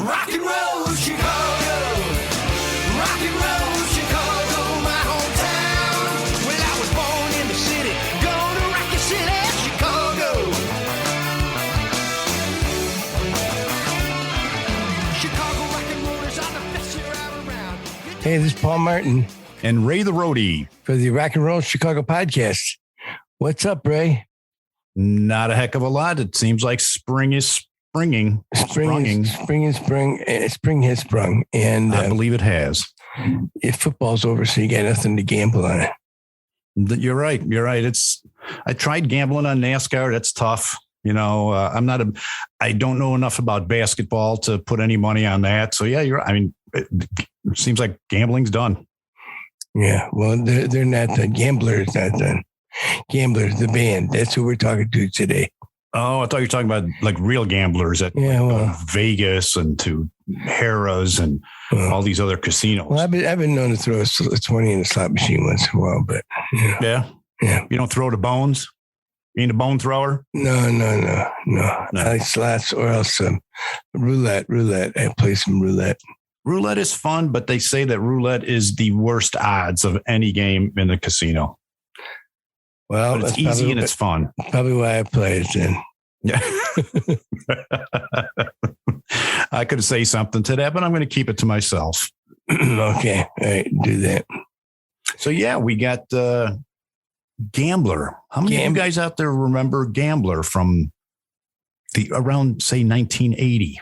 Rock and roll Chicago, rock and roll Chicago, my hometown. Well, I was born in the city, gonna rock the city, Chicago. Chicago rock and rollers are the best you're out around. Hey, this is Paul Martin and Ray the Roadie for the Rock and Roll Chicago podcast. What's up, Ray? Not a heck of a lot. It seems like spring is springing. Spring has sprung. And I believe it has. If football's over, so you got nothing to gamble on it. You're right. I tried gambling on NASCAR. That's tough. You know, I don't know enough about basketball to put any money on that. So yeah, it seems like gambling's done. Yeah. Well, they're not done. Gambler is not done. Gambler, the band. That's who we're talking to today. Oh, I thought you were talking about like real gamblers at Vegas and to Harrah's and all these other casinos. Well, I've been known to throw a 20 in a slot machine once in a while, but yeah. You don't throw the bones. You ain't a bone thrower? No. I like slots or else roulette. I play some roulette. Roulette is fun, but they say that roulette is the worst odds of any game in the casino. Well, but it's easy and it's fun. Probably why I play it then. Yeah. I could say something to that, but I'm going to keep it to myself. Okay. All right. Do that. So, yeah, we got Gambler. How many of you guys out there remember Gambler from around, say, 1980?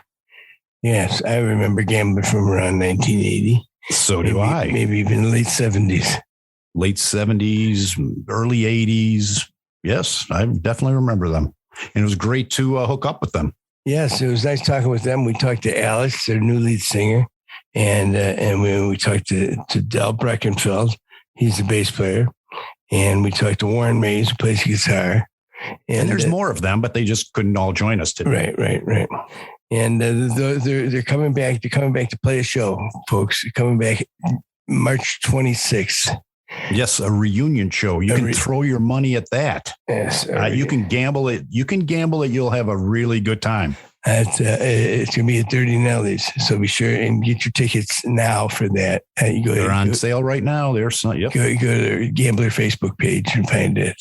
Yes, I remember Gambler from around 1980. So do I. Maybe even late 70s. Late 70s, early 80s. Yes, I definitely remember them. And it was great to hook up with them. Yes, it was nice talking with them. We talked to Alex, their new lead singer, and we talked to Del Breckenfeld. He's the bass player. And we talked to Warren Mays, who plays guitar. And there's more of them, but they just couldn't all join us today. Right. And they're coming back. They're coming back to play a show, folks. They're coming back March 26th. Yes, a reunion show. You can throw your money at that. Yes, you can gamble it. You'll have a really good time. It's going to be at Dirty Nelly's. So be sure and get your tickets now for that. They're on sale right now. Go to the Gambler Facebook page and find it.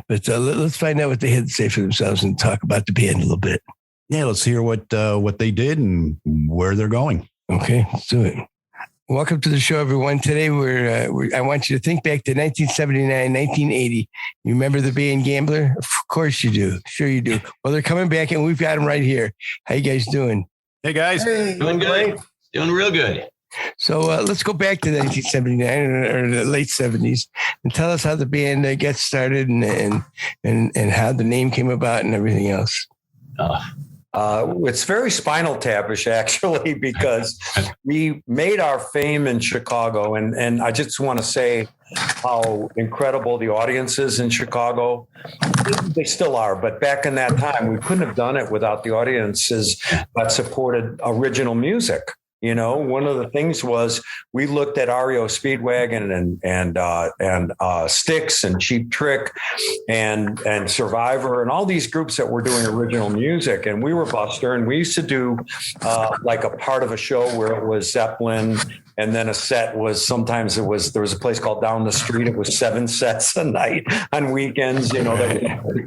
But let's find out what they had to say for themselves and talk about the band a little bit. Yeah, let's hear what they did and where they're going. Okay, let's do it. Welcome to the show, everyone. Today, I want you to think back to 1979, 1980. You remember the band Gambler? Of course you do. Sure you do. Well, they're coming back, and we've got them right here. How you guys doing? Hey, guys. Hey, doing good. Doing real good. So let's go back to 1979 or the late 70s and tell us how the band got started and how the name came about and everything else. It's very Spinal Tap-ish, actually, because we made our fame in Chicago. And I just want to say how incredible the audience is in Chicago. They still are. But back in that time, we couldn't have done it without the audiences that supported original music. You know, one of the things was we looked at REO Speedwagon and Styx and Cheap Trick and Survivor and all these groups that were doing original music. And we were Buster, and we used to do like a part of a show where it was Zeppelin. And then a set was there was a place called Down the Street. It was 7 sets a night on weekends, that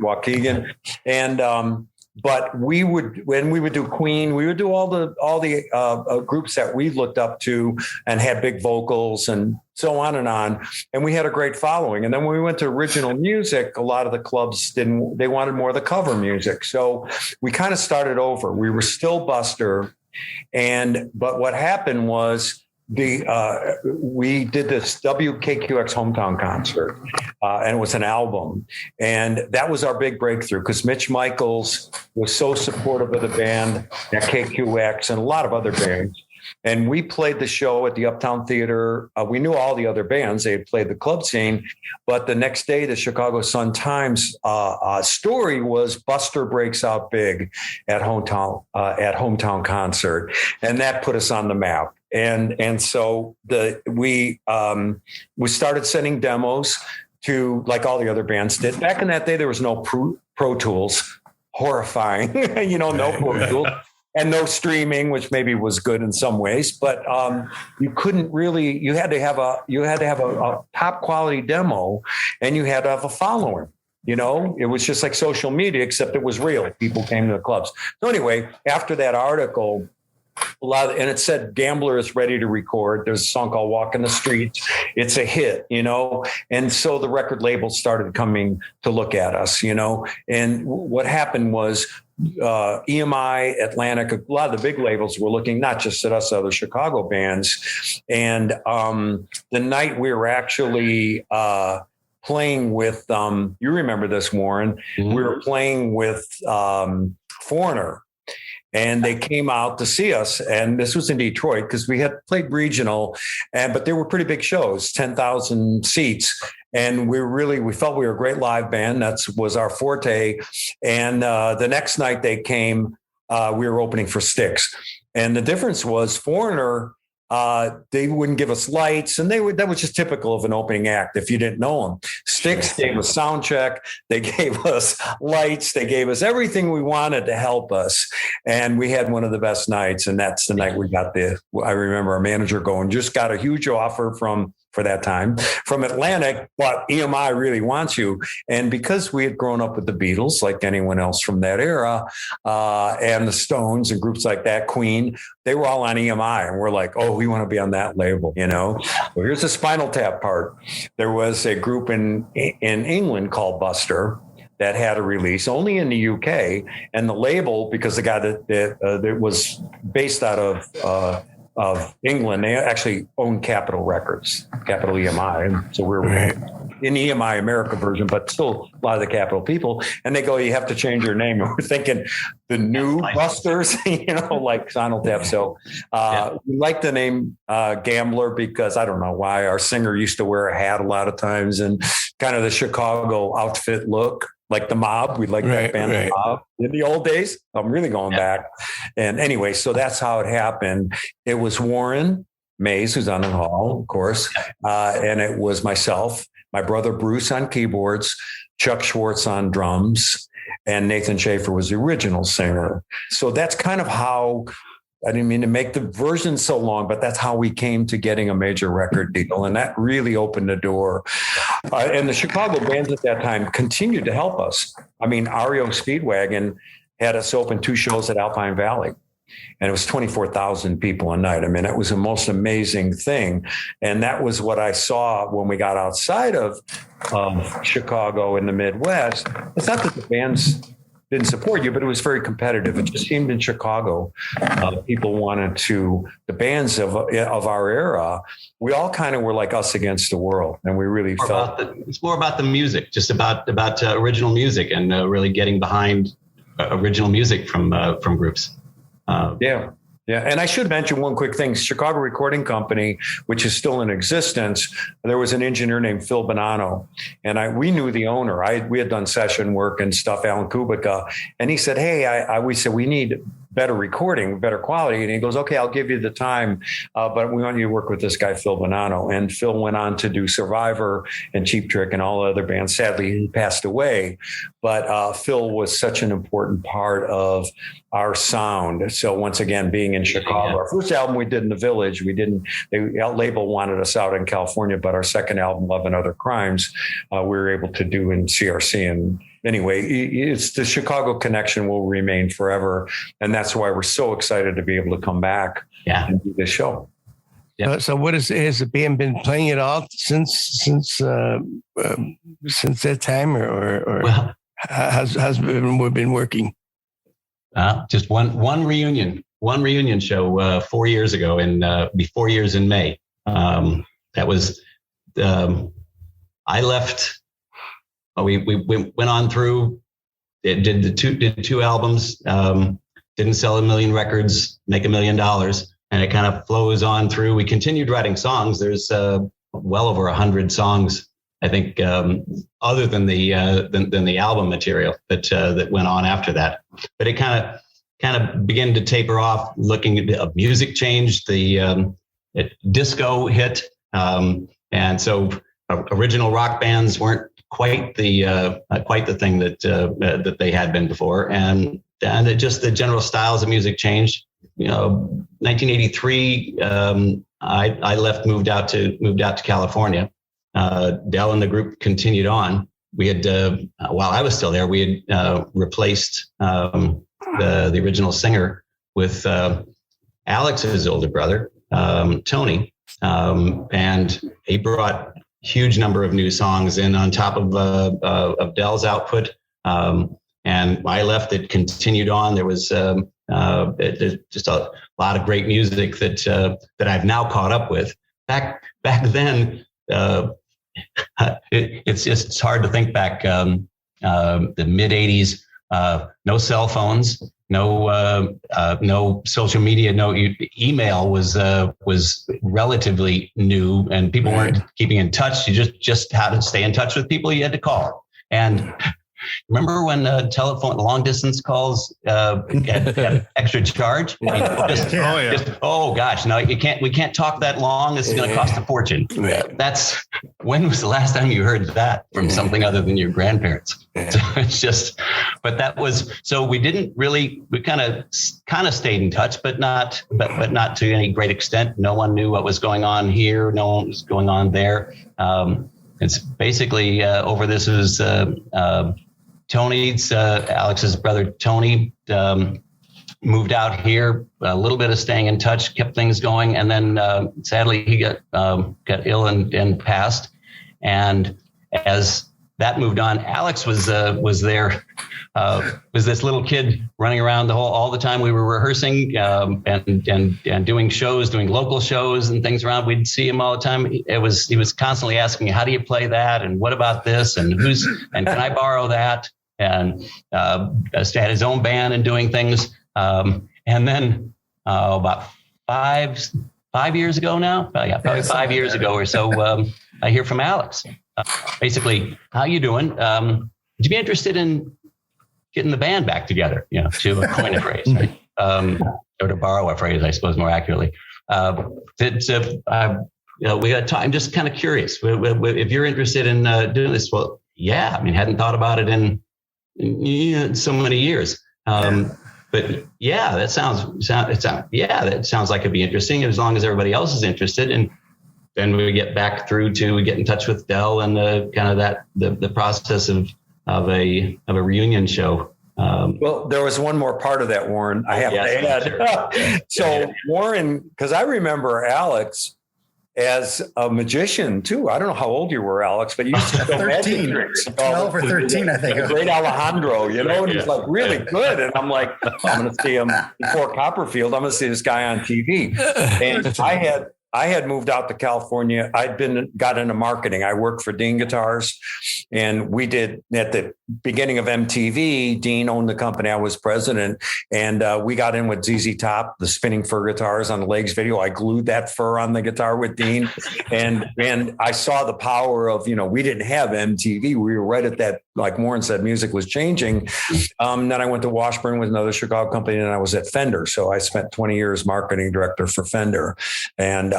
Waukegan. And, but when we would do Queen, we would do all the groups that we looked up to and had big vocals and so on and on. And we had a great following. And then when we went to original music, a lot of the clubs they wanted more of the cover music. So we kind of started over. We were still Buster. But what happened was, we did this WKQX hometown concert, and it was an album. And that was our big breakthrough because Mitch Michaels was so supportive of the band at KQX and a lot of other bands. And we played the show at the Uptown Theater. We knew all the other bands. They had played the club scene. But the next day, the Chicago Sun-Times story was Buster breaks out big at hometown concert. And that put us on the map. And so we started sending demos to, like all the other bands did. Back in that day, there was no Pro Tools. Horrifying, no Pro Tools. and no streaming, which maybe was good in some ways, but you couldn't really. You had to have a top quality demo, and you had to have a following. You know, it was just like social media, except it was real. People came to the clubs. So anyway, after that article, and it said Gambler is ready to record. There's a song called Walk in the Streets. It's a hit, you know. And so the record labels started coming to look at us, you know. And what happened was EMI, Atlantic, a lot of the big labels were looking not just at us, other Chicago bands. And the night we were actually playing with, you remember this, Warren, we were playing with Foreigner. And they came out to see us. And this was in Detroit because we had played regional, but they were pretty big shows, 10,000 seats. And we felt we were a great live band. That was our forte. And the next night they came, we were opening for Styx. And the difference was Foreigner, they wouldn't give us lights, and that was just typical of an opening act if you didn't know them. Styx gave us sound check, they gave us lights, they gave us everything we wanted to help us, and we had one of the best nights. And that's the night we got I remember our manager going, just got a huge offer for that time from Atlantic, but EMI really wants you. And because we had grown up with the Beatles, like anyone else from that era, and the Stones and groups like that, Queen, they were all on EMI. And we're like, oh, we want to be on that label, you know? Well, here's the Spinal Tap part. There was a group in England called Buster that had a release only in the UK. And the label, because the guy that was based out of England, they actually own Capitol Records, Capitol EMI. And so we're in the EMI America version, but still a lot of the Capitol people. And they go, you have to change your name. And we're thinking the new Busters, you know, like Spinal Tap. So we like the name Gambler because I don't know why. Our singer used to wear a hat a lot of times and kind of the Chicago outfit look. Like the Mob, we like that band, The Mob, in the old days. I'm really going back. And anyway, so that's how it happened. It was Warren Mays, who's on the hall, of course. And it was myself, my brother Bruce on keyboards, Chuck Schwartz on drums, and Nathan Schaefer was the original singer. So that's kind of how, I didn't mean to make the version so long, but that's how we came to getting a major record deal. And that really opened the door. And the Chicago bands at that time continued to help us. I mean, REO Speedwagon had us open 2 shows at Alpine Valley. And it was 24,000 people a night. I mean, it was the most amazing thing. And that was what I saw when we got outside of Chicago in the Midwest. It's not that the bands didn't support you, but it was very competitive. It just seemed in Chicago, people wanted the bands of our era, we all kind of were like us against the world. And we really felt it's more about the music, just about original music and really getting behind original music from groups. Yeah. And I should mention one quick thing. Chicago Recording Company, which is still in existence, there was an engineer named Phil Bonanno, and we knew the owner. We had done session work and stuff, Alan Kubica, and he said, hey, we said, we need better recording, better quality. And he goes, okay, I'll give you the time, but we want you to work with this guy, Phil Bonanno. And Phil went on to do Survivor and Cheap Trick and all the other bands. Sadly, he passed away, but Phil was such an important part of our sound. So once again, being in Chicago, our first album we did in the Village, the label wanted us out in California, but our second album, Love and Other Crimes, we were able to do in CRC. And anyway, it's the Chicago connection will remain forever. And that's why we're so excited to be able to come back and do this show. Yeah. So has the band been playing it all since that time or well, has been working? Just one reunion show 4 years ago be 4 years in May. That was, I left. We went on through. It did two albums. Didn't sell 1 million records, make $1 million, and it kind of flows on through. We continued writing songs. There's well over 100 songs, I think, other than the album material that went on after that. But it kind of began to taper off. Looking at music changed. The disco hit, and so original rock bands weren't quite the thing that they had been before. And just the general styles of music changed. 1983, I left, moved out to California. Del and the group continued on. We had, while I was still there, we had replaced the original singer with Alex's older brother, Tony, and he brought huge number of new songs in on top of Del's output. And I left, it continued on. There was just a lot of great music that I've now caught up with. Back then, it's hard to think back. The mid '80s, no cell phones, no social media, no email was relatively new, and people weren't keeping in touch. You just had to stay in touch with people. You had to call. And remember when telephone long distance calls had extra charge? Oh gosh, no, we can't talk that long. This is going to cost a fortune. That's when was the last time you heard that from something other than your grandparents? So it's but that was, so we didn't really, we kind of stayed in touch, but not to any great extent. No one knew what was going on here. No one was going on there. It's basically over this was Tony's, Alex's brother, Tony, moved out here, a little bit of staying in touch, kept things going. And then sadly he got ill and passed. And as that moved on, Alex was there, was this little kid running around all the time. We were rehearsing and doing shows, doing local shows and things around. We'd see him all the time. He was constantly asking, how do you play that? And what about this? And and can I borrow that? And had his own band and doing things. And then about five years ago now, probably 5 years ago or so, I hear from Alex. Basically, how you doing? Would you be interested in getting the band back together? To coin a phrase, right? Or to borrow a phrase, I suppose more accurately. We got time. I'm just kind of curious if you're interested in doing this. Well, yeah. I mean, hadn't thought about it in so many years. But yeah, that sounds like it'd be interesting as long as everybody else is interested. And then we get back through to we get in touch with Del and the process of a reunion show. Well, there was one more part of that, Warren. I have to add. Sure. So Warren, because I remember Alex as a magician too. I don't know how old you were, Alex, but you used to go 13, 12 or 13, I think. Great Alejandro, and he's like really good. And I'm like, I'm going to see him before Copperfield. I'm going to see this guy on TV. And I had moved out to California. Got into marketing. I worked for Dean Guitars, and we did at the beginning of MTV. Dean owned the company. I was president, and we got in with ZZ Top, the spinning fur guitars on the Legs video. I glued that fur on the guitar with Dean, and I saw the power of we didn't have MTV. We were right at that, like Warren said, music was changing. Then I went to Washburn with another Chicago company, and I was at Fender. So I spent 20 years marketing director for Fender, and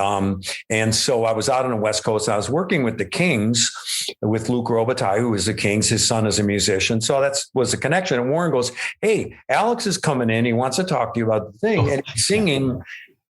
so I was out on the West Coast. I was working with the Kings, with Luke Robitaille, who was the Kings. His son is a musician. So that was a connection. And Warren goes, hey, Alex is coming in. He wants to talk to you about the thing. And he's singing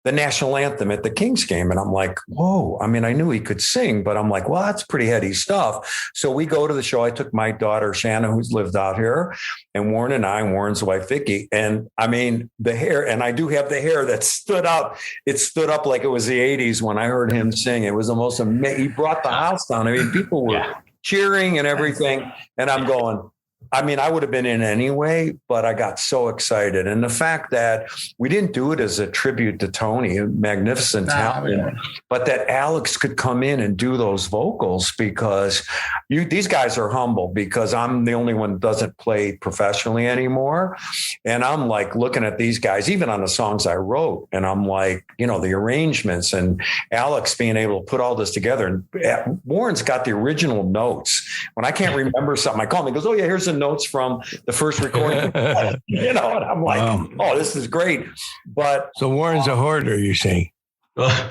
the national anthem at the Kings game. And I'm like, whoa. I mean, I knew he could sing, but I'm like, well, that's pretty heady stuff. So we go to the show. I took my daughter, Shanna, who's lived out here, and Warren and I, and Warren's wife, Vicky. And I mean, the hair, and I do have the hair that stood up. It stood up like it was the 80s when I heard him sing. It was the most amazing. He brought the house down. I mean, people were cheering and everything. And I'm going, I mean, I would have been in anyway, but I got so excited. And the fact that we didn't do it as a tribute to Tony, a magnificent talent, but that Alex could come in and do those vocals, because these guys are humble, because I'm the only one that doesn't play professionally anymore. And I'm like looking at these guys, even on the songs I wrote, and I'm like, the arrangements, and Alex being able to put all this together. And Warren's got the original notes. When I can't remember something, I call him, he goes, oh yeah, here's the notes from the first recording. And I'm like, oh, this is great. But so Warren's a hoarder, you're saying? I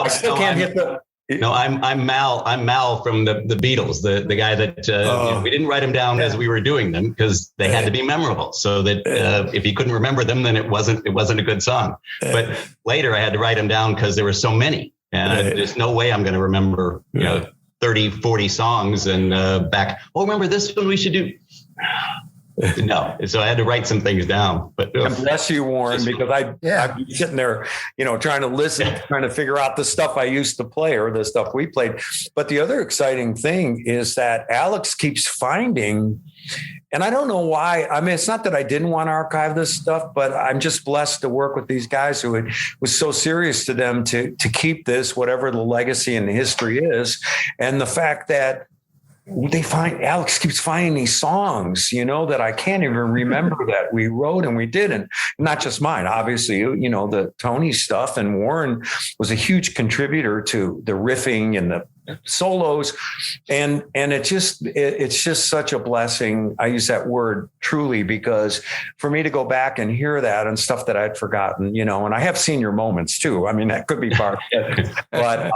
still can't hit No, I'm Mal. I'm Mal from the Beatles, the guy that we didn't write them down as we were doing them because they had to be memorable. So that if you couldn't remember them, then it wasn't a good song. But later I had to write them down because there were so many, and there's no way I'm going to remember 30, 40 songs and back. Oh, remember this one we should do. No, so I had to write some things down. But bless you, Warren, because I'd be sitting there, trying to listen, trying to figure out the stuff I used to play or the stuff we played. But the other exciting thing is that Alex keeps finding, and I don't know why. I mean, it's not that I didn't want to archive this stuff, but I'm just blessed to work with these guys who it was so serious to them to keep this, whatever the legacy and the history is, and the fact that Alex keeps finding these songs, that I can't even remember that we wrote and we did. And not just mine, obviously, the Tony stuff, and Warren was a huge contributor to the riffing and the solos. And it's just such a blessing. I use that word truly, because for me to go back and hear that and stuff that I'd forgotten, and I have senior moments too. I mean, that could be part of it. But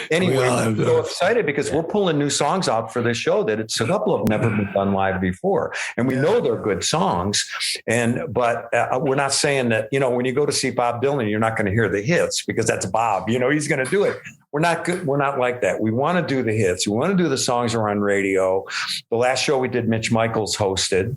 anyway, I'm so excited because we're pulling new songs out for this show that it's a couple of them never been done live before. And we know they're good songs. But we're not saying that, when you go to see Bob Dylan, you're not going to hear the hits because that's Bob, he's going to do it. We're not good. We're not like that. We want to do the hits. We want to do the songs that are on radio. The last show we did, Mitch Michaels hosted.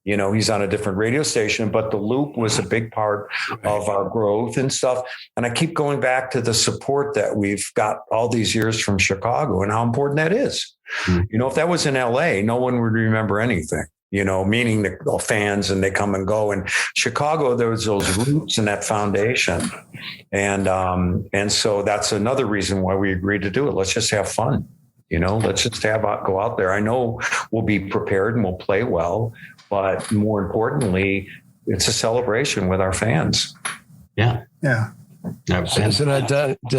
He's on a different radio station, but the Loop was a big part of our growth and stuff. And I keep going back to the support that we've got all these years from Chicago and how important that is. Mm-hmm. If that was in LA, no one would remember anything. Meaning the fans, and they come and go. In Chicago, there was those roots and that foundation. And so that's another reason why we agreed to do it. Let's just have fun. Let's just go out there. I know we'll be prepared and we'll play well, but more importantly, it's a celebration with our fans. Yeah. Yeah. So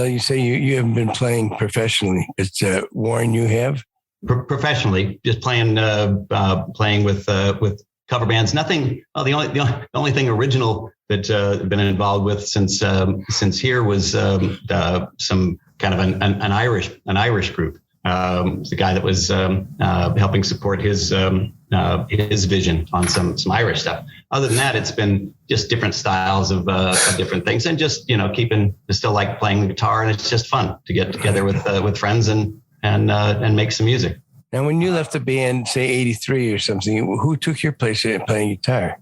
you say you haven't been playing professionally. It's Warren, you have? Professionally, just playing with cover bands. Nothing. Well, the only thing original that I've been involved with since here was some kind of an Irish group. The guy that was helping support his vision on some Irish stuff. Other than that, it's been just different styles of different things, and just keeping. I still like playing the guitar, and it's just fun to get together with friends and make some music. Now, when you left the band, say 83 or something, who took your place at playing guitar?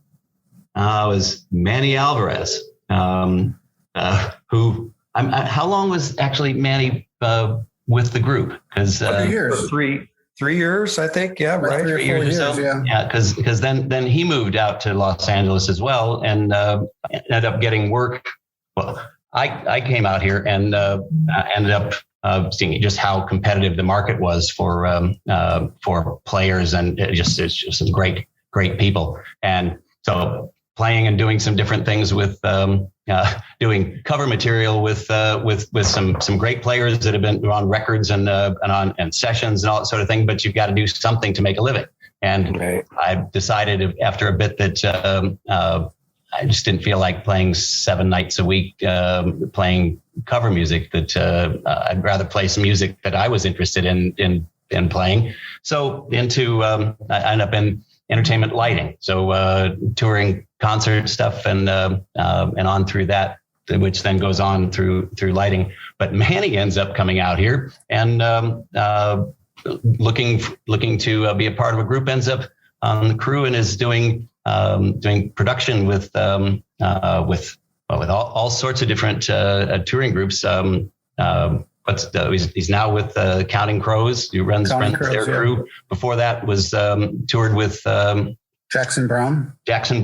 It was Manny Alvarez, who how long was actually Manny with the group? Because 3 years, I think. Yeah, right. 3 years or so. Yeah, because then he moved out to Los Angeles as well, and ended up getting work. Well, I came out here and ended up seeing just how competitive the market was for players, and it's just some great people. And so playing and doing some different things with doing cover material with some great players that have been on records and sessions and all that sort of thing. But you've got to do something to make a living. And I decided after a bit that I just didn't feel like playing 7 nights a week, playing cover music, that I'd rather play some music that I was interested in playing. So I ended up in entertainment lighting. So touring concert stuff and on through that, which then goes on through lighting. But Manny ends up coming out here and looking to be a part of a group, ends up on the crew, and is doing production with all sorts of different touring groups. He's now with Counting Crows, who runs their crew. Before that was toured with Jackson Brown. And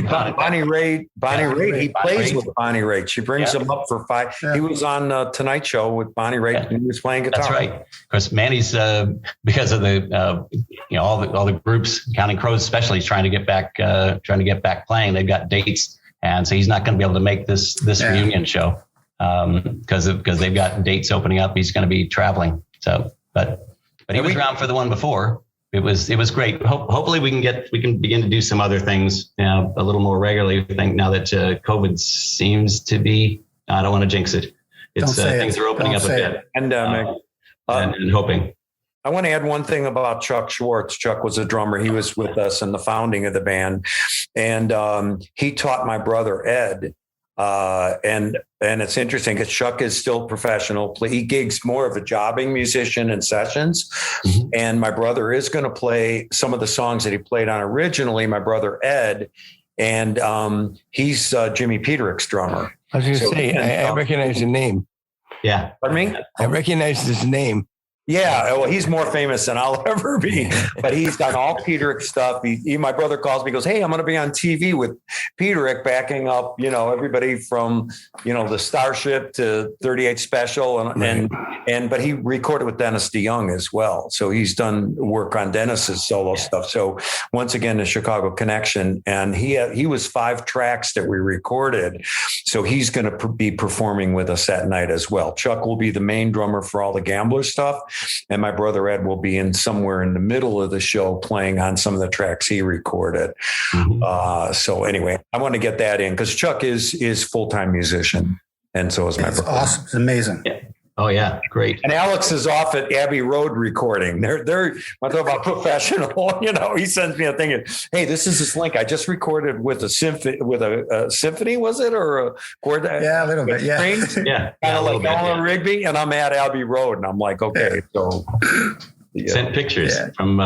Bonnie Raitt. He plays with Bonnie Raitt. She brings him up for 5. Yeah. He was on Tonight Show with Bonnie Raitt, and he was playing guitar. That's right. Because Manny's because of the all the groups, Counting Crows especially, trying to get back playing. They've got dates, and so he's not going to be able to make this reunion show because they've got dates opening up. He's going to be traveling. So, but he was around for the one before. It was great. Hopefully we can begin to do some other things a little more regularly. I think now that COVID seems to be, I don't want to jinx it, it's things are opening up a bit. Pandemic. And hoping. I want to add one thing about Chuck Schwartz. Chuck was a drummer. He was with us in the founding of the band, and he taught my brother Ed. And it's interesting because Chuck is still professional. He gigs more of a jobbing musician in sessions. Mm-hmm. And my brother is going to play some of the songs that he played on originally, my brother Ed. And he's Jimmy Peterick's drummer. I was going to say, I recognize the name. Yeah. Pardon me? I recognize his name. Yeah, well, he's more famous than I'll ever be, but he's done all Peterick stuff. My brother calls me, goes, "Hey, I'm going to be on TV with Peterick, backing up, everybody from, the Starship to 38 Special, but he recorded with Dennis DeYoung as well. So he's done work on Dennis's solo stuff. So once again, the Chicago connection, and he was 5 tracks that we recorded. So he's going to be performing with us that night as well. Chuck will be the main drummer for all the Gambler stuff. And my brother Ed will be in somewhere in the middle of the show playing on some of the tracks he recorded. Mm-hmm. So anyway, I want to get that in because Chuck is full-time musician. And so is my brother. Awesome. It's amazing. Yeah. Oh yeah. Great. And Alex is off at Abbey Road recording. They're I talk about professional, he sends me a thing. Hey, this is this link. I just recorded with a symphony, was it? Or a chord? Yeah, a little bit. Yeah. Yeah. Kind of like Alan Rigby. And I'm at Abbey Road and I'm like, okay. So sent pictures from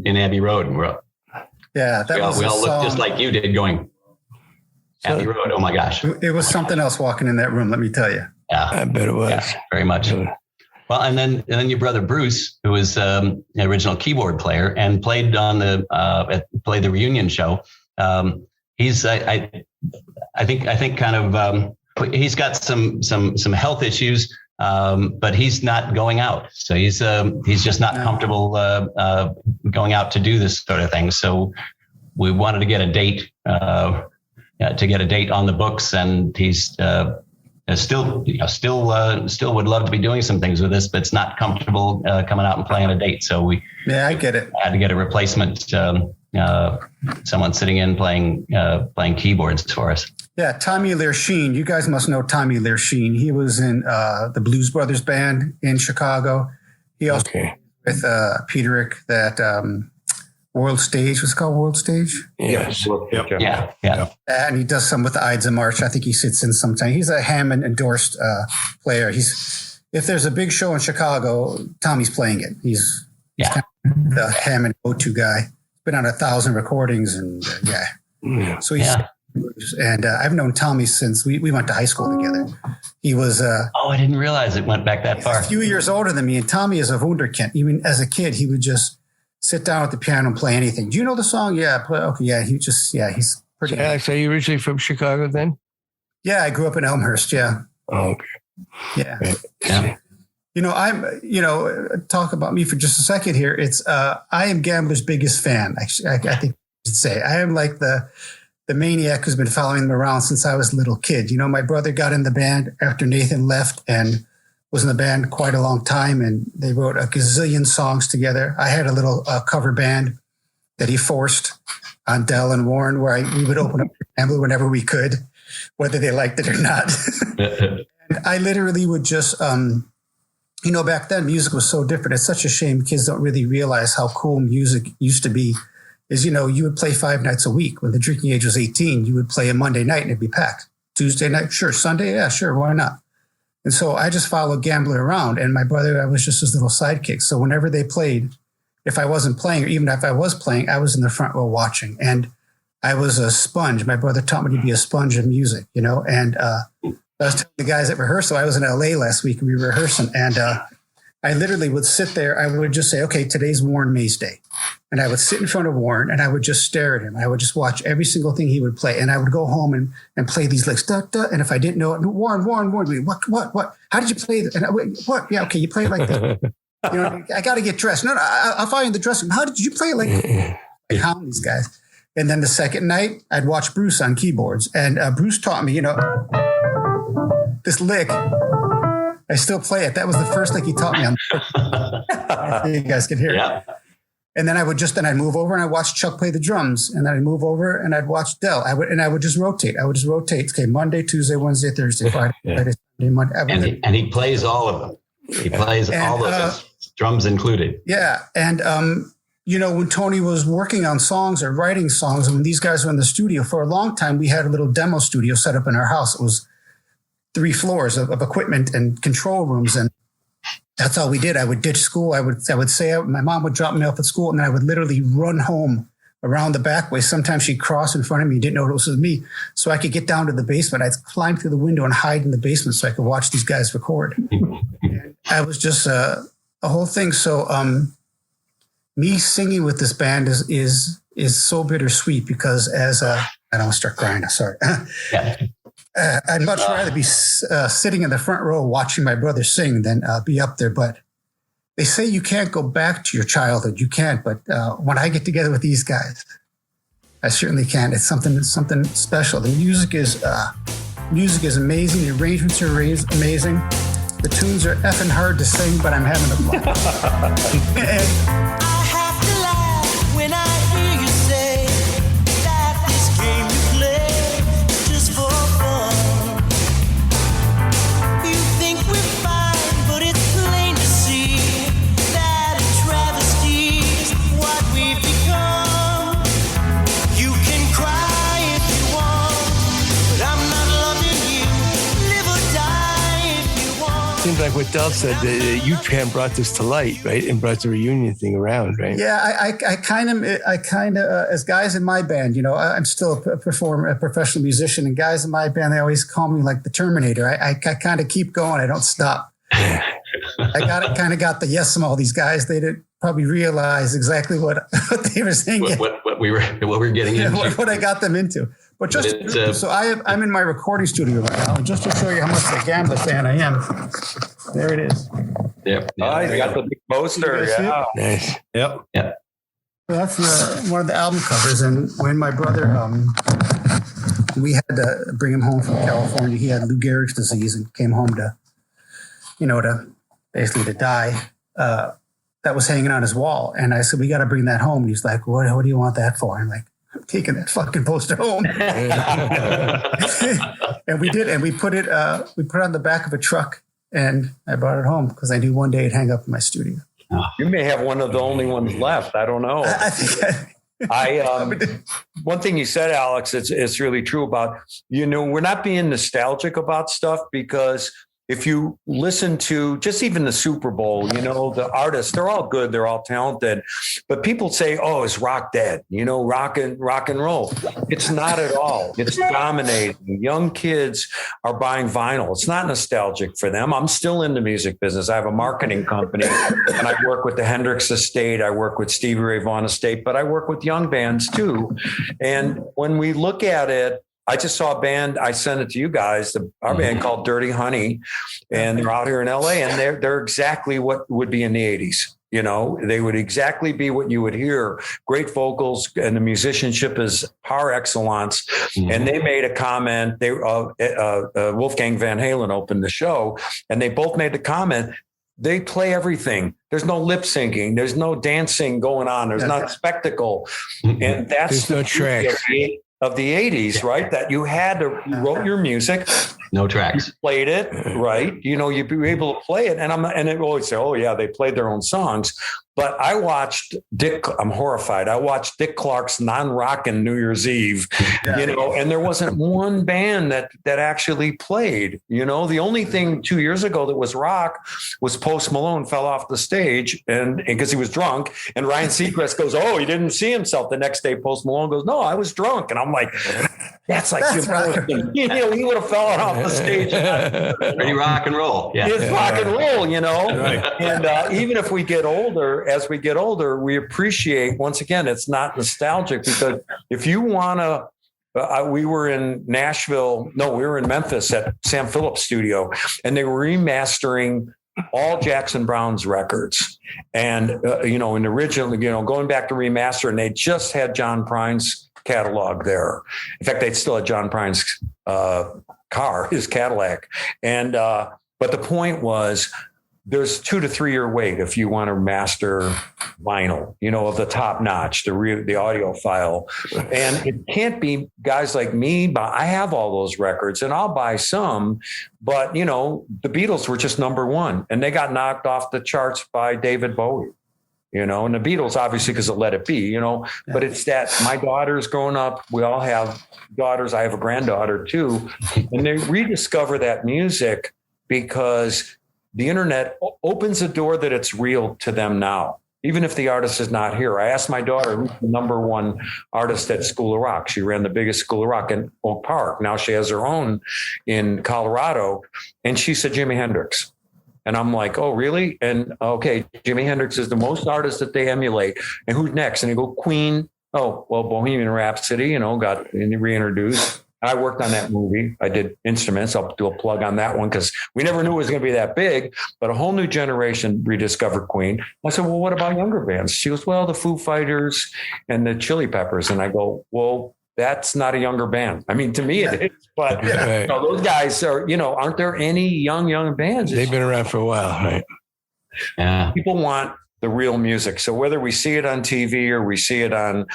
in Abbey Road. That we all look just like you did going Abbey Road. Oh my gosh. It was something else walking in that room, let me tell you. Yeah, I bet it was. Yeah, very much. Well, and then your brother Bruce, who was the original keyboard player and played on played the reunion show. He's I think kind of he's got some health issues, but he's not going out. So he's just not comfortable going out to do this sort of thing. So we wanted to get a date on the books, and he's. Still would love to be doing some things with this, but it's not comfortable coming out and playing a date. So I get it. Had to get a replacement, someone sitting in playing keyboards for us. Yeah, Tommy Learsheen. You guys must know Tommy Learsheen. He was in the Blues Brothers band in Chicago. He also with Peterick that World Stage. What's it called? World Stage? Yes. Yeah. And he does some with the Ides of March. I think he sits in sometime. He's a Hammond endorsed player. If there's a big show in Chicago, Tommy's playing it. He's kind of the Hammond go-to guy. Been on 1,000 recordings and So he's and I've known Tommy since we went to high school together. He was I didn't realize it went back that far. A few years older than me, and Tommy is a wunderkind. Even as a kid, he would just sit down at the piano and play anything. Do you know the song? Yeah. Okay. Yeah. He's pretty. So Alex, are you originally from Chicago then? Yeah. I grew up in Elmhurst. Yeah. Oh, okay. Yeah. Talk about me for just a second here. It's, I am Gambler's biggest fan. Actually, I think I should say I am like the maniac who's been following them around since I was a little kid. My brother got in the band after Nathan left and was in the band quite a long time, and they wrote a gazillion songs together. I had a little cover band that he forced on Dell and Warren, where we would open up Gambler whenever we could, whether they liked it or not. And I literally would just, back then music was so different. It's such a shame kids don't really realize how cool music used to be. You would play 5 nights a week. When the drinking age was 18, you would play a Monday night and it'd be packed. Tuesday night, sure. Sunday, yeah, sure. Why not? And so I just followed Gambler around, and my brother, I was just his little sidekick. So whenever they played, if I wasn't playing, or even if I was playing, I was in the front row watching. And I was a sponge. My brother taught me to be a sponge of music, And I was telling the guys at rehearsal, I was in LA last week and we were rehearsing, and I literally would sit there. I would just say, okay, today's Warren Mays Day. And I would sit in front of Warren and I would just stare at him. I would just watch every single thing he would play. And I would go home and play these licks. Da, da, and if I didn't know it, Warren, what? How did you play that? And what? Yeah, okay, you play it like that. I got to get dressed. No, I'll find you in the dressing room. How did you play it like that? I hound these guys. And then the second night, I'd watch Bruce on keyboards. And Bruce taught me, this lick. I still play it. That was the first lick he taught me on. You guys can hear it. And then I'd move over and I'd watch Chuck play the drums. And then I'd move over and I'd watch Del. I would just rotate. Okay, Monday, Tuesday, Wednesday, Thursday, Friday, Friday, Sunday, Monday. And he plays all of them. He plays all of them, drums included. Yeah. And, when Tony was working on songs or writing songs, and when these guys were in the studio for a long time, we had a little demo studio set up in our house. It was 3 floors of equipment and control rooms. And that's all we did. I would ditch school. I would say my mom would drop me off at school, and then I would literally run home around the back way. Sometimes she'd cross in front of me, didn't know it was me, so I could get down to the basement. I'd climb through the window and hide in the basement so I could watch these guys record. And I was just a whole thing. So me singing with this band is so bittersweet because I don't want to start crying. Sorry. Yeah. I'd much rather be sitting in the front row watching my brother sing than be up there. But they say you can't go back to your childhood. You can't. But when I get together with these guys, I certainly can. It's something special. The music is amazing. The arrangements are amazing. The tunes are effing hard to sing, but I'm having a blast. I have to laugh when I hear you say that this game you play just for fun. You think we're fine, but it's plain to see that a travesty is what we've become. You can cry if you want, but I'm not loving you. Live or die if you want. Seems like what Del said, you kind of brought this to light, right? And brought the reunion thing around, right? Yeah, I kind of, as guys in my band, I'm still a professional musician, and guys in my band, they always call me like the Terminator. I kind of keep going. I don't stop. I got the yes from all these guys. They didn't probably realize exactly what they were saying. What we were getting into. What I got them into. But so I'm in my recording studio right now, just to show you how much of a Gambler fan I am. There it is. Yep. Oh, you got the big poster. Yeah. Nice. Yep. Yeah. So that's one of the album covers. And when my brother, we had to bring him home from California. He had Lou Gehrig's disease and came home to basically to die. That was hanging on his wall. And I said, we got to bring that home. And he's like, what do you want that for? I'm like, I'm taking that fucking poster home. And we did. And we put it on the back of a truck, and I brought it home because I knew one day it'd hang up in my studio. You may have one of the only ones left. I don't know. I think one thing you said, Alex, it's really true about, we're not being nostalgic about stuff, because if you listen to just even the Super Bowl, the artists, they're all good. They're all talented. But people say, oh, is rock dead? Rock and roll. It's not at all. It's dominating. Young kids are buying vinyl. It's not nostalgic for them. I'm still in the music business. I have a marketing company, and I work with the Hendrix Estate. I work with Stevie Ray Vaughan Estate, but I work with young bands too. And when we look at it, I just saw a band. I sent it to you guys. Our band called Dirty Honey, and they're out here in LA, and they're exactly what would be in the 80s. They would exactly be what you would hear. Great vocals, and the musicianship is par excellence. Mm-hmm. And they made a comment. Wolfgang Van Halen opened the show, and they both made the comment. They play everything. There's no lip syncing. There's no dancing going on. There's not spectacle. And that's there's no tracks of the 80s, right? That you had to wrote your music. No tracks. You played it, right? You'd be able to play it. And it always say, oh yeah, they played their own songs. But I watched I'm horrified. I watched Dick Clark's non-rockin' New Year's Eve, and there wasn't one band that actually played. The only thing 2 years ago that was rock was Post Malone fell off the stage and because he was drunk, and Ryan Seacrest goes, oh, he didn't see himself. The next day, Post Malone goes, no, I was drunk. And I'm like, that's right. He would have fallen off the stage. Pretty rock and roll. Yeah. It's rock and roll, Right. And even if we get older, as we get older, we appreciate, once again, it's not nostalgic, because if you want to, we were in Memphis at Sam Phillips studio, and they were remastering all Jackson Browne's records. And, in the original, going back to remaster, and they just had John Prine's catalog there. In fact, they still had John Prine's car, his Cadillac. And, but the point was, there's 2 to 3 year wait if you want to master vinyl, of the top notch, the audio file. And it can't be guys like me, but I have all those records and I'll buy some, but the Beatles were just number one and they got knocked off the charts by David Bowie, and the Beatles, obviously, because of Let It Be, but it's that my daughter's growing up. We all have daughters. I have a granddaughter too. And they rediscover that music because the internet opens a door that it's real to them now, even if the artist is not here. I asked my daughter who's the number one artist at School of Rock. She ran the biggest School of Rock in Oak Park. Now she has her own in Colorado. And she said, Jimi Hendrix. And I'm like, oh, really? And okay, Jimi Hendrix is the most artist that they emulate. And who's next? And they go, Queen. Oh, well, Bohemian Rhapsody, got reintroduced. I worked on that movie. I did instruments. I'll do a plug on that one because we never knew it was going to be that big. But a whole new generation rediscovered Queen. I said, well, what about younger bands? She goes, well, the Foo Fighters and the Chili Peppers. And I go, well, that's not a younger band. I mean, to me it is, but those guys are, aren't there any young bands? They've been around for a while, right? Yeah. People want the real music. So whether we see it on TV or we see it on,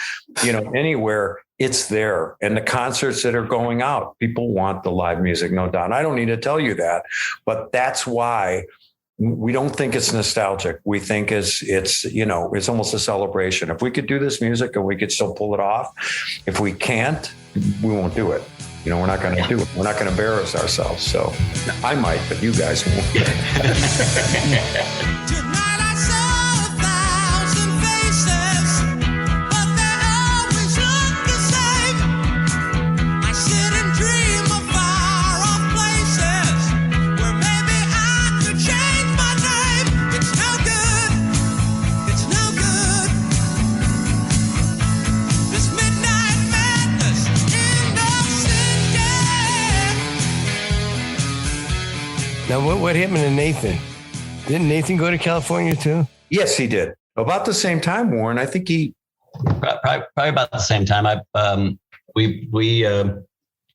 anywhere, it's there. And the concerts that are going out, people want the live music, no doubt. I don't need to tell you that, but that's why we don't think it's nostalgic. We think it's almost a celebration. If we could do this music and we could still pull it off, if we can't, we won't do it. We're not going to do it. We're not going to embarrass ourselves. So I might, but you guys won't. Tonight I saw 1,000 faces, but they always look the same. I sit and dream of far-off places where maybe I could change my name. It's no good. It's no good. This midnight madness in the city. Now, what happened to Nathan? Didn't Nathan go to California too? Yes, he did. About the same time, Warren. I think he. Probably about the same time. We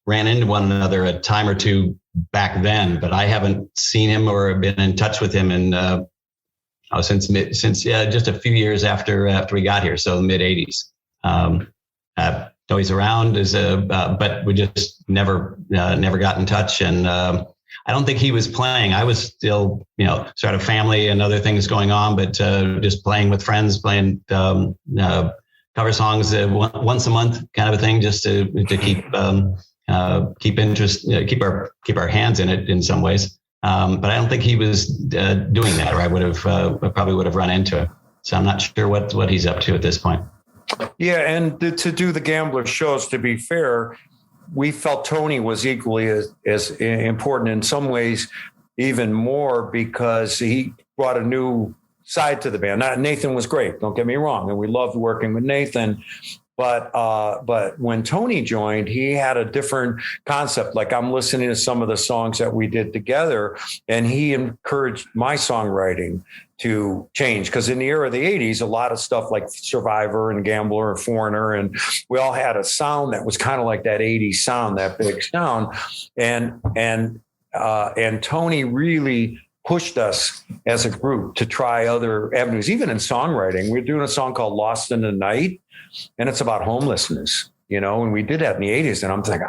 ran into one another a time or two back then, but I haven't seen him or been in touch with him in since just a few years after we got here, so the mid '80s. So he's around, but we just never got in touch, and I don't think he was playing. I was still, sort of family and other things going on, but just playing with friends, playing cover songs once a month, kind of a thing, just to keep interest, keep our hands in it in some ways. But I don't think he was doing that, or I probably would have run into it. So I'm not sure what he's up to at this point. Yeah, and to do the Gambler shows, to be fair, we felt Tony was equally as important, in some ways even more, because he brought a new side to the band. Now, Nathan was great, don't get me wrong, and we loved working with Nathan. But when Tony joined, he had a different concept. Like, I'm listening to some of the songs that we did together, and he encouraged my songwriting to change. Because in the era of the 80s, a lot of stuff like Survivor and Gambler and Foreigner, and we all had a sound that was kind of like that 80s sound, that big sound. And Tony really pushed us as a group to try other avenues, even in songwriting. We're doing a song called Lost in the Night, and it's about homelessness, and we did that in the 80s. And I'm thinking,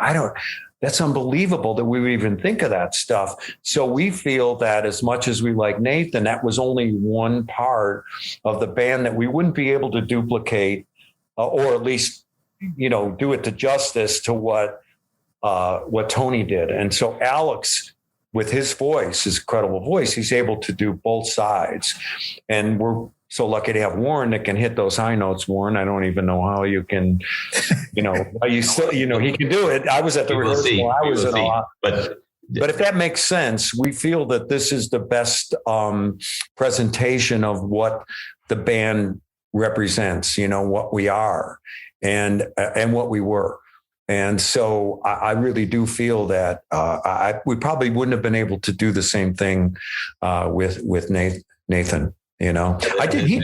that's unbelievable that we would even think of that stuff. So we feel that as much as we like Nathan, that was only one part of the band that we wouldn't be able to duplicate, or at least, do it to justice to what Tony did. And so Alex, with his voice, his incredible voice, he's able to do both sides. And we're so lucky to have Warren that can hit those high notes. Warren, I don't even know how you can, you still, he can do it. I was at the rehearsal. I was in a lot. But if that makes sense, we feel that this is the best presentation of what the band represents, what we are and what we were. And so I really do feel that we probably wouldn't have been able to do the same thing with Nathan. I did.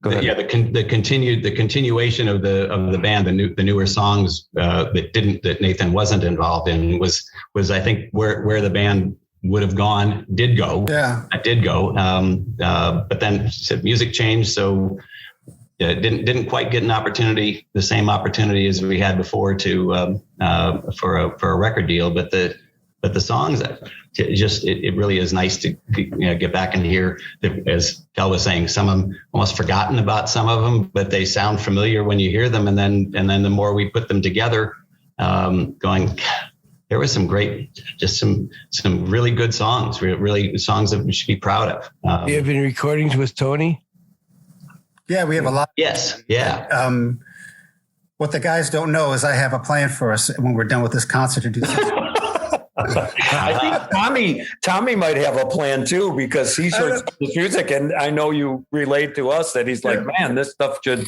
The continuation of the band, the newer songs that Nathan wasn't involved in was I think where the band would have gone, did go. Yeah. I did go. But then said music changed. So didn't quite get the same opportunity as we had before for a record deal. But the songs, it really is nice to get back and hear, as Kel was saying, some of them almost forgotten about some of them, but they sound familiar when you hear them. And then the more we put them together, going, there was some great, just some really good songs, really songs that we should be proud of. Do you have any recordings with Tony? Yeah, we have a lot. Yes. Yeah. What the guys don't know is I have a plan for us when we're done with this concert to do something. I think Tommy might have a plan too, because he's heard the music, and I know you relate to us that he's like, man, this stuff should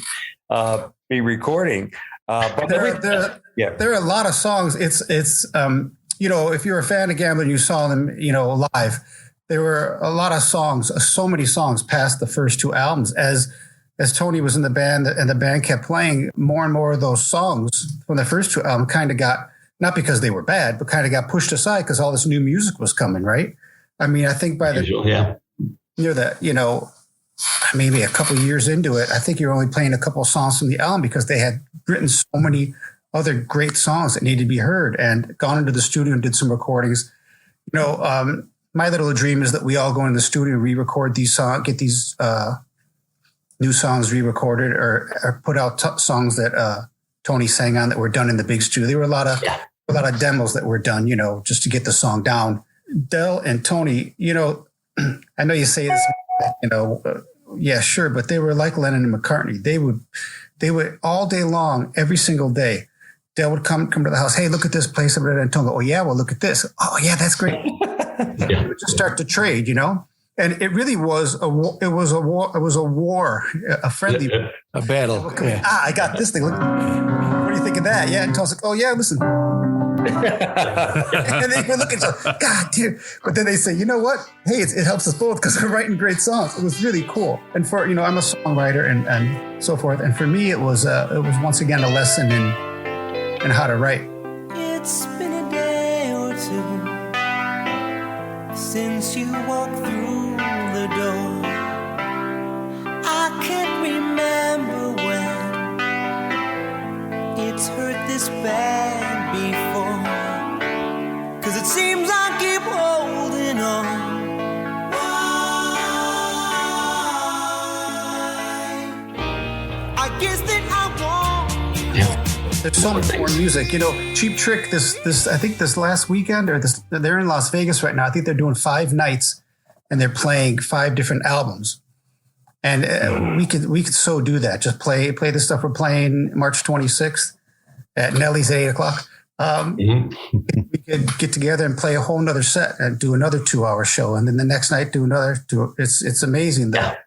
be recording. But there are a lot of songs. It's if you're a fan of Gambler and you saw them, live, there were a lot of songs, so many songs past the first two albums. As Tony was in the band and the band kept playing, more and more of those songs from the first two albums kind of got, not because they were bad, but kind of got pushed aside because all this new music was coming, right? I mean, I think by maybe a couple of years into it, I think you're only playing a couple of songs from the album because they had written so many other great songs that needed to be heard and gone into the studio and did some recordings. My little dream is that we all go in the studio and re-record these songs, get these new songs re-recorded or put out songs that Tony sang on that were done in the big studio. There were a lot of demos that were done, just to get the song down. Del and Tony, I know you say this, yeah, sure, but they were like Lennon and McCartney. They would all day long, every single day. Del would come to the house. Hey, look at this place. And Tony, oh yeah, well look at this. Oh yeah, that's great. We would just start to trade, And it really was a war. It was a war, a friendly, a battle. I got this thing. Look, what do you think of that? Yeah, and Tony's like, oh yeah, listen. And they would look at each other, God, dude. But then they say, you know what? Hey, it helps us both because we're writing great songs. It was really cool. And for I'm a songwriter and so forth. And for me, it was once again a lesson in how to write. It's been a day or two since you walked through the door. I can't remember when it's hurt this bad before, 'cause it seems I keep holding on. Why? I guess that I want you. There's so much more music, Cheap Trick. This I think this last weekend they're in Las Vegas right now. I think they're doing 5 nights, and they're playing 5 different albums. And we could so do that. Just play the stuff we're playing March 26th at Nelly's at 8:00. We could get together and play a whole nother set and do another 2-hour show, and then the next night do another 2. It's amazing that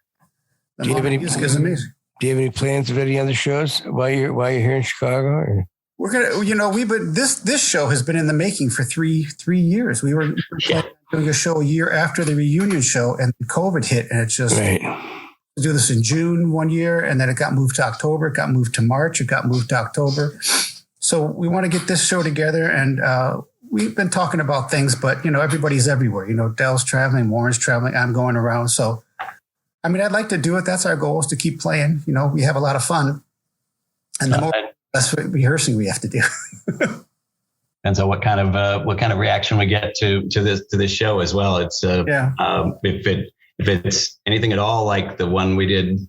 the music is amazing. Do you have any plans of any other shows while you're here in Chicago? Or? We're gonna, we've been this show has been in the making for three years. We were doing a show a year after the reunion show, and COVID hit, and it just to do this in June one year, and then it got moved to October. It got moved to March. It got moved to October. So we want to get this show together, and we've been talking about things, but everybody's everywhere. Dell's traveling, Warren's traveling, I'm going around, so. I mean, I'd like to do it. That's our goal, is to keep playing. We have a lot of fun. And the less rehearsing we have to do. Depends on what kind of reaction we get to this show as well. It's if it's anything at all like the one we did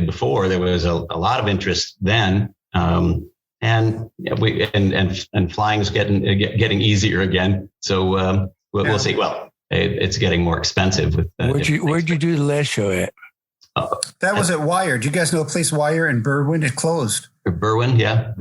before, there was a lot of interest then. And flying's getting easier again. So we'll see. Well, it's getting more expensive. Where'd you do the last show at? That was at Wire. Do you guys know the place Wire in Berwyn? It closed. Berwyn, yeah.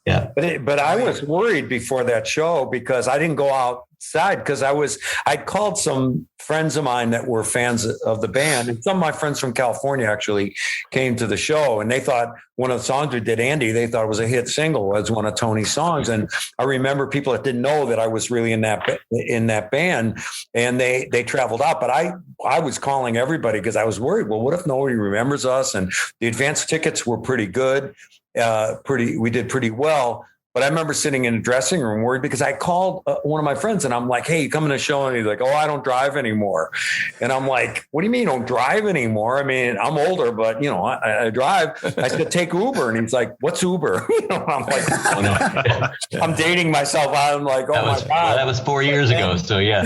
Yeah. But I was worried before that show because I didn't go outside because I'd called some friends of mine that were fans of the band, and some of my friends from California actually came to the show, and they thought one of the songs we did, Andy, they thought it was a hit single as one of Tony's songs. And I remember people that didn't know that I was really in that band, and they traveled out. But I was calling everybody because I was worried. Well, what if nobody remembers us? And the advance tickets were pretty good. We did pretty well. But I remember sitting in the dressing room worried because I called one of my friends and I'm like, hey, you coming to a show? And he's like, oh, I don't drive anymore. And I'm like, what do you mean you don't drive anymore? I mean, I'm older, but you know, I drive. I said, take Uber. And he's like, what's Uber? You know, I'm like, oh, no. I'm dating myself. I'm like, oh my God. Well, that was 4 years ago. So yeah.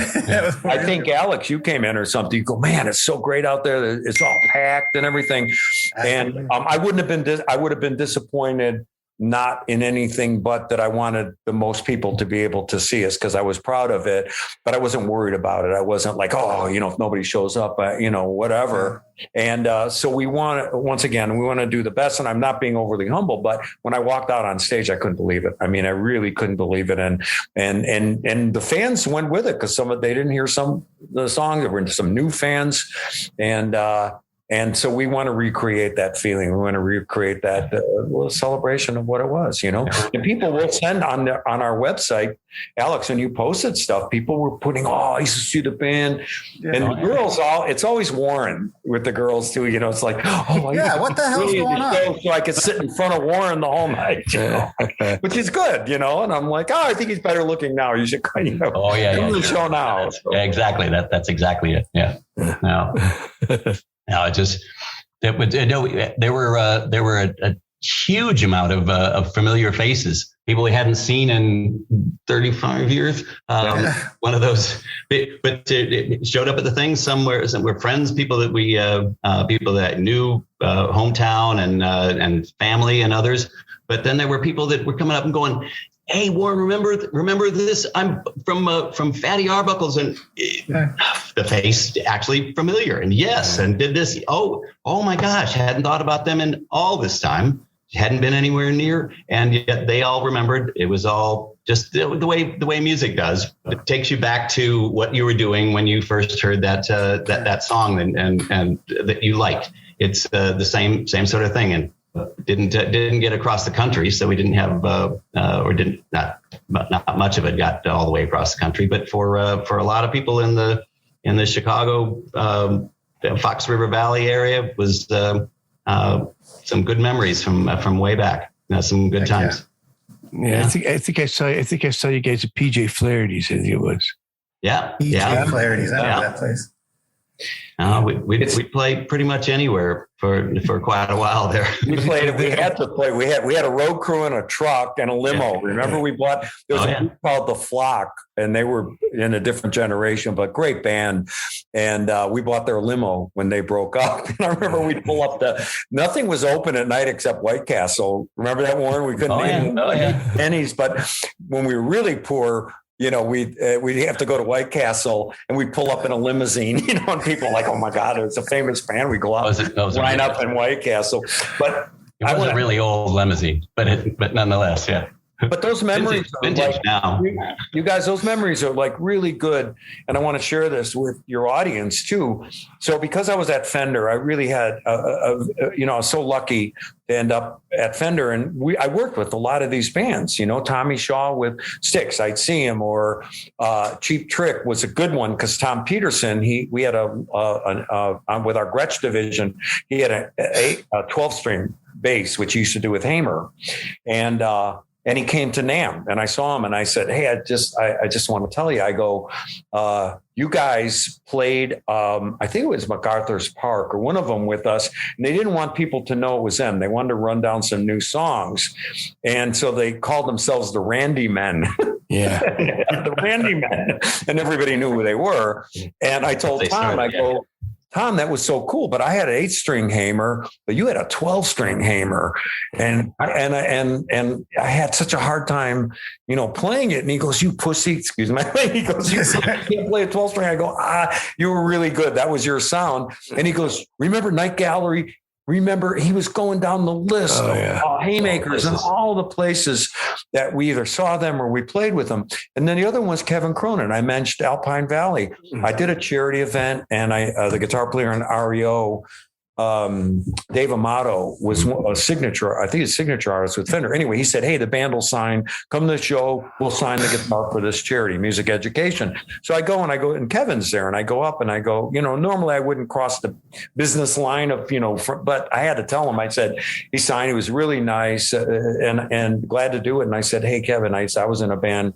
I think Alex, you came in or something. You go, man, it's so great out there. It's all packed and everything. And I would have been disappointed not in anything but that I wanted the most people to be able to see us because I was proud of it, but I wasn't worried about it. I wasn't like, oh, you know, if nobody shows up, you know, whatever. And so we want to do the best. And I'm not being overly humble, but when I walked out on stage, I couldn't believe it. I mean, I really couldn't believe it. And the fans went with it because they didn't hear some of the songs. There were some new fans. And so we want to recreate that feeling. We want to recreate that celebration of what it was, you know. And people will send on our website, Alex, when you posted stuff, people were putting, oh, I used to see the band. Yeah, and the girls, it's always Warren with the girls too, you know. It's like, oh, yeah, what the hell's going on? So I could sit in front of Warren the whole night, you know, which is good, you know. And I'm like, oh, I think he's better looking now. You should, you know, come to the show now. Yeah, exactly. That's exactly it. Yeah. No. No, there were a huge amount of familiar faces, people we hadn't seen in 35 years. One of those, but it showed up at the thing somewhere. Some were friends, people that people that knew, hometown and family and others. But then there were people that were coming up and going, hey, Warren, remember this? I'm from Fatty Arbuckle's, and the face actually familiar. And yes, and did this. Oh my gosh, hadn't thought about them in all this time. Hadn't been anywhere near, and yet they all remembered. It was all just the way music does. It takes you back to what you were doing when you first heard that song and that you liked. It's the same sort of thing. And didn't get across the country, so we didn't have not much of it got all the way across the country. But for a lot of people in the Chicago Fox River Valley area was some good memories from way back. Some good times. Yeah, I think I saw you guys at PJ Flaherty's. I think it was. Yeah, PJ Flaherty's. I know that place. We played pretty much anywhere for quite a while there. We had to play. We had a road crew and a truck and a limo. Yeah. Remember, we bought. There was a group called The Flock, and they were in a different generation, but great band. And we bought their limo when they broke up. And I remember we'd pull up nothing was open at night except White Castle. Remember that, Warren? We couldn't eat pennies, but when we were really poor, you know, we'd have to go to White Castle and we'd pull up in a limousine, you know, and people are like, oh my God, it's a famous band. We go out, line up in White Castle. But it was a really old limousine, but nonetheless, yeah. But those memories vintage like, now. You guys, those memories are like really good. And I want to share this with your audience too. So because I was at Fender, I really had, I was so lucky to end up at Fender. And I worked with a lot of these bands, you know, Tommy Shaw with Styx, I'd see him, or Cheap Trick was a good one because Tom Peterson, we had with our Gretsch division, he had a 12-string bass, which he used to do with Hamer. And he came to NAMM and I saw him and I said, hey, I just want to tell you, I go, you guys played, I think it was MacArthur's Park or one of them with us. And they didn't want people to know it was them. They wanted to run down some new songs. And so they called themselves the Randy Men. Yeah. The Randy Men. And everybody knew who they were. And I told Tom, I go, Tom, that was so cool, but I had an 8-string Hamer, but you had a 12-string Hamer, and I had such a hard time, you know, playing it. And he goes, "You pussy!" Excuse my language. He goes, "You can't play a 12-string." I go, you were really good. That was your sound." And he goes, "Remember Night Gallery?" Remember, he was going down the list of Haymakers and all the places that we either saw them or we played with them. And then the other one was Kevin Cronin. I mentioned Alpine Valley. I did a charity event, and the guitar player in REO Dave Amato was a signature, I think he's a signature artist with Fender. Anyway, he said, hey, the band will sign, come to the show, we'll sign the guitar for this charity, music education. So I go, and Kevin's there, and I go up and I go, normally I wouldn't cross the business line of, but I had to tell him, I said, he signed, he was really nice and glad to do it. And I said, hey, Kevin, I was in a band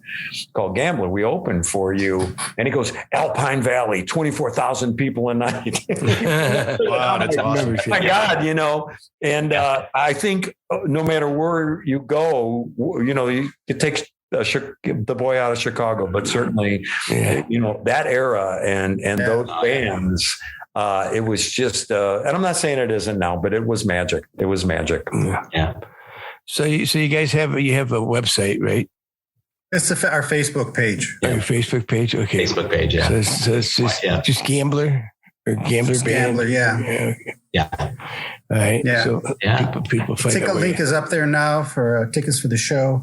called Gambler. We opened for you. And he goes, Alpine Valley, 24,000 people a night. Wow, that's awesome. My God, and I think no matter where you go, it takes the boy out of Chicago, but certainly, that era and those bands, it was just, and I'm not saying it isn't now, but it was magic. It was magic. Yeah. So you guys have a website, right? It's our Facebook page. Your Facebook page, okay. Facebook page, yeah. So it's just Gambler. Or Gambler Just band? Gambler, yeah. Okay. Yeah. All right. Yeah. So people find Ticket out link is up there now for tickets for the show.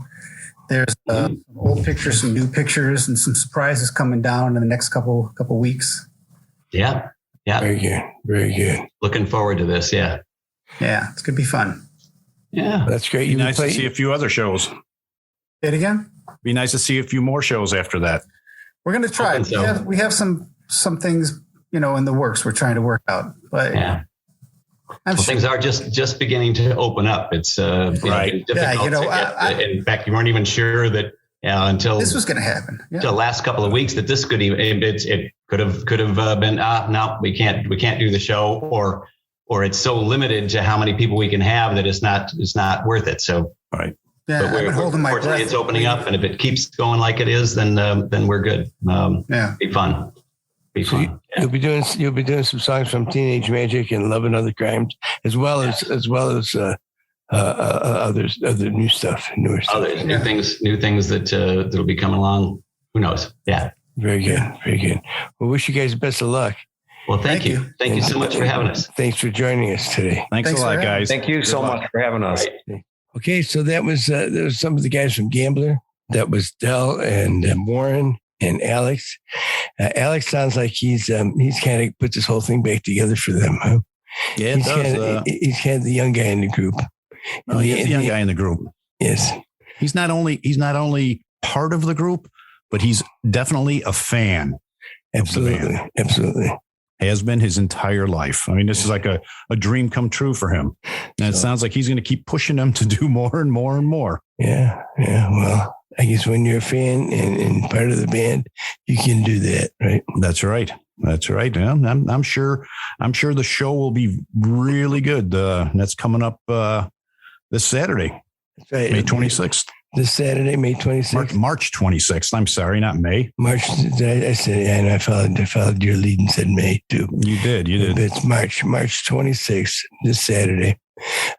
There's some old pictures, some new pictures, and some surprises coming down in the next couple weeks. Yeah. Yeah. Very good. Very good. Looking forward to this. Yeah. Yeah. It's going to be fun. Yeah. That's great. Be nice to see a few other shows. Say it again? Be nice to see a few more shows after that. We're going to try. We have some things, in the works we're trying to work out. But yeah. Things are just beginning to open up. It's right. Difficult in fact, you weren't even sure that until this was going to happen. Yeah. The last couple of weeks that this could even it could have been no, we can't do the show, or it's so limited to how many people we can have that it's not worth it. So right. Yeah, but we're holding my breath. It's opening up, and if it keeps going like it is, then we're good. Be fun. So you'll be doing some songs from Teenage Magic and Love and Other Crimes, as well as other new stuff, newer stuff. New things that'll be coming along. Who knows? Yeah. Very good. Yeah. Very good. Well, wish you guys the best of luck. Well, thank you. Thank you so much for having us. Thanks for joining us today. Thanks a lot, guys. Thank you so much for having us. Right. Okay, so that was some of the guys from Gambler. That was Del and Warren and Alex. Alex sounds like he's kind of put this whole thing back together for them. Huh? Yeah, he's kind of the young guy in the group. He's the young guy in the group. Yes, he's not only part of the group, but he's definitely a fan. Absolutely, absolutely. Has been his entire life. I mean, this is like a dream come true for him. And it sounds like he's going to keep pushing them to do more and more and more. Yeah. Well, I guess when you're a fan and part of the band, you can do that, right? That's right. Yeah, I'm sure the show will be really good. That's coming up this Saturday, right. May 26th. This Saturday, May 26th? March 26th. I'm sorry, not May. March. I said, and I followed your lead and said May too. You did. It's March 26th, this Saturday.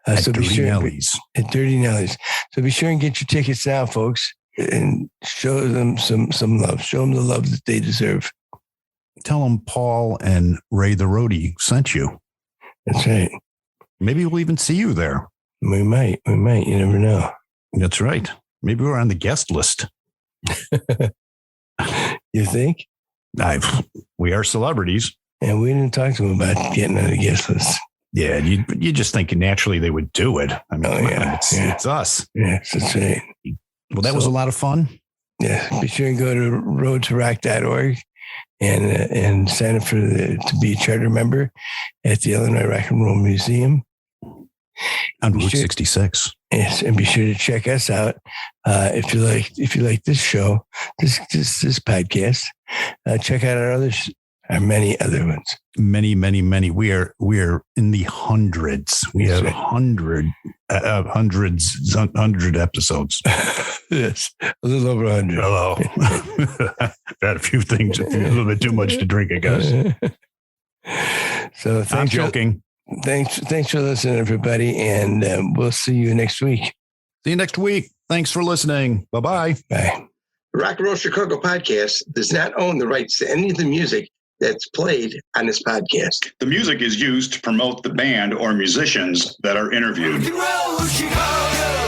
At Dirty Nelly's. At Dirty Nelly's. So be sure and get your tickets now, folks, and show them some love. Show them the love that they deserve. Tell them Paul and Ray the Roadie sent you. That's right. Maybe we'll even see you there. We might. You never know. That's right. Maybe we're on the guest list. You think? We are celebrities. And we didn't talk to them about getting on the guest list. Yeah, you just think naturally they would do it. I mean, it's us. Yes, that's right. Well, that was a lot of fun. Yeah, be sure and go to roadtorock.org and sign up to be a charter member at the Illinois Rock and Roll Museum on Route 66. Yes, and be sure to check us out if you like this show, this podcast. Check out our many other ones. Many. We are in the hundreds. We have 100 episodes. Yes, a little over 100. Hello. I've had a few things, a little bit too much to drink, I guess. So I'm joking. Thanks for listening, everybody, and we'll see you next week. See you next week. Thanks for listening. Bye-bye. Bye. Rock and Roll Chicago podcast does not own the rights to any of the music that's played on this podcast. The music is used to promote the band or musicians that are interviewed. Rock and Roll Chicago.